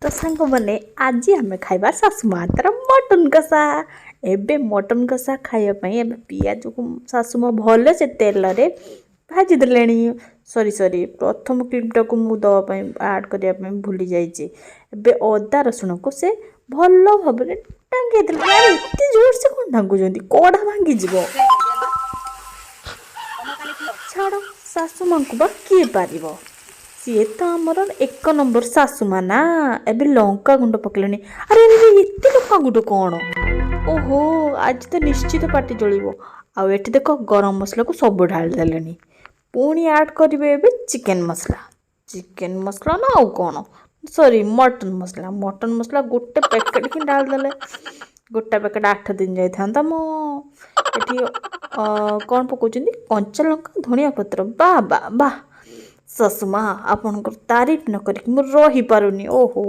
तो सांग मैंने आज आम खाइबा सासु माँ तार मटन कषा एबे मटन कषा खाइबापी एबे पियाज को सासु माँ भल से तेल रे भाजी देले सरी सरी प्रथम क्लिपटा को मु दवाई आड करने भूली जाइए एबे अदा रसुण को से भल भाव टांगे एत जोर से कौन टांगुंट कड़ा भांगी जीव छाड़ सासु माँ को बा किए पार सी तो आमर एक नंबर सासु माँ ना एबे लंका गुंड पकड़े अरे अरे एत लंका गुंड कौन ओहो आज तो निश्चित पार्टी जलिब आउ देख गरम मसला को सब ढाल देले पुणी ऐड करेंगे चिकेन मसला ना आउ कौन सॉरी मटन मसला गोटे पैकेट कि डाल देले गोटा पैकेट 8 दिन जाता मोटी कौन पकाउं कंचा लंका धनिया पत्र वाह वाह वाह सासु माँ आपन तारीफ न करी रही पारुनी ओहो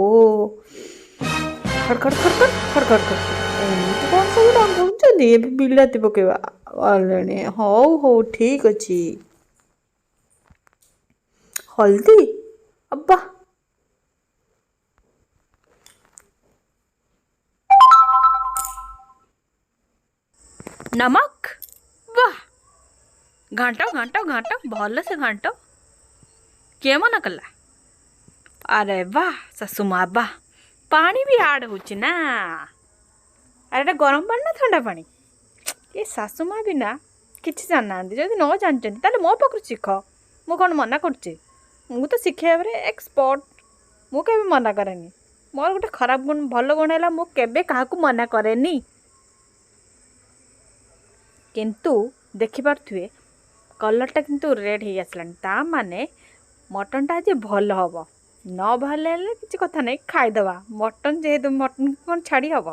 खड़खड़ खड़खड़ खड़खड़ खड़खड़ एमती कौन सब रंगुंटे बिलाती पकेवा हौ हौ ठीक अच्छी हल्दी अब्बा नमक वाह घांटो घांटो घांटो भल से घांटो किए मना कला अरे वाह सासु माँ वाह पानी भी आड हो ना अरे गरम पानी ना ठंडा पानी ये सासु माँ भी ना किसी जाना जदि न जानते मो पाख शिख मु कौन मना कर तो शिखेबे एक्सपर्ट मु के मना करेनी मोर गोटे खराब गुण भल गुण है मु केबे काहाकू मना करेनी किंतु देखि पार्थुए कलरटा किंतु रेड हो आसला माने मटनटा आज भल हम न भल किसी कथा नहीं खाईदबा मटन जेहेतु मटन कौन छाड़ी हम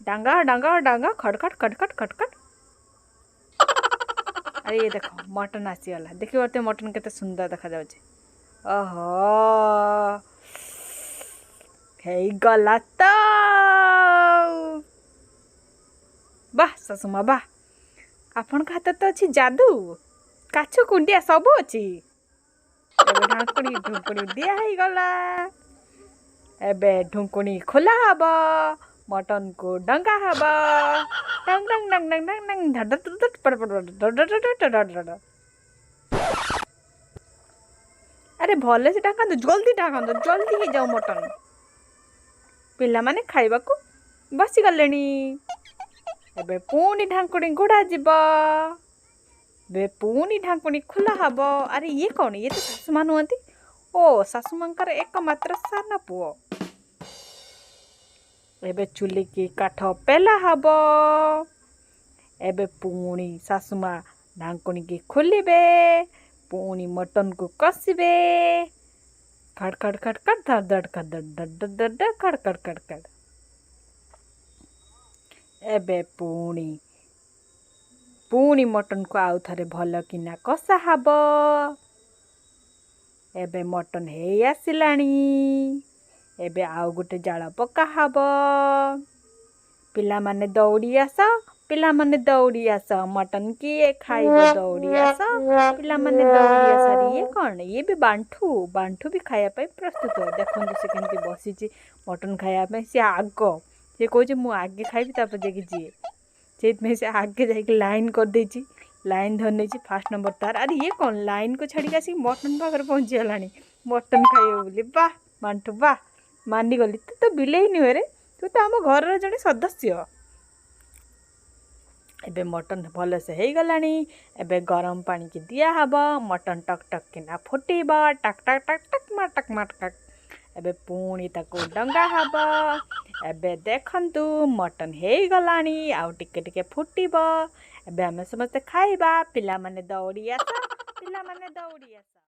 डांगा डांगा डांगा खड़खट खड़खट खटखट अरे ये देख मटन आसीगला देखी पारे मटन केते सुंदर देखा जाउछे ओहो गला तो वाह सासु माँ वाह आपण हाथ तो अच्छी जादू काछु कुंडिया सब अच्छी ढाकुणी ढुकुणी दिया ही गला एबे ढुकुणी खोला हब मटन को डंगा हब डंग डंग डंग डंग डंग डंग धड़ अरे भले से डाकंतु जल्दी ही जाओ मटन पिला माने खाइबा को बसी गलेनी एबे पुणी ढाकुणी घोड़ा जीव बे पुणी ढाकुणी खुला हब अरे ये कौन ये तो सासु माँ नुहति ओ सासु मांकर एकमात्र साना पुओ एबे चुली की काठ पेला हब एबे पुणी सासु माँ ढाकुणी की खोलिबे पुणी मटन को कसिबे खड़ खड़ खड़ खड़ धड़ धड़ खड़ धड़ धड़ धड़ खड़ खड़ खड़ खड़ एबे पुणी मटन को आउ थारे भल किना कषा हब एबे मटन हे आसिलानी एबे आउ गोटे जाल पका हब पिला माने दौड़ी आस मटन किए खाइब दौड़ी आस पिला माने दौड़ी आस ये कौन ये भी बांठू भी खाया प्रस्तुत देखो से केमती बसी मटन खाया सी आग सी कहे मु आगे खाइबी तापर देखी जी से आगे जाके लाइन कर देची लाइन धर नहीं फास्ट नंबर तार अरे ये कौन लाइन को छाड़ी आसिक मटन पाखे पहुँची गला मटन खाइब बोली वाह बांठू वाह मानिगली तू तो बिलेई नुहे रे तू तो आम घर जड़े सदस्य एबे मटन भल से हो गलानी एबे गरम पानी की दिया हब मटन टक टक किना फुटेब टक टक टक टक मटक मटक एबे पुणी ताको डंगा हब एबे देखंतु मटन हो गलानी आउ टिके टिके फुटीब एबे आमे समस्ते खाइबा पिला माने दौड़ी आस।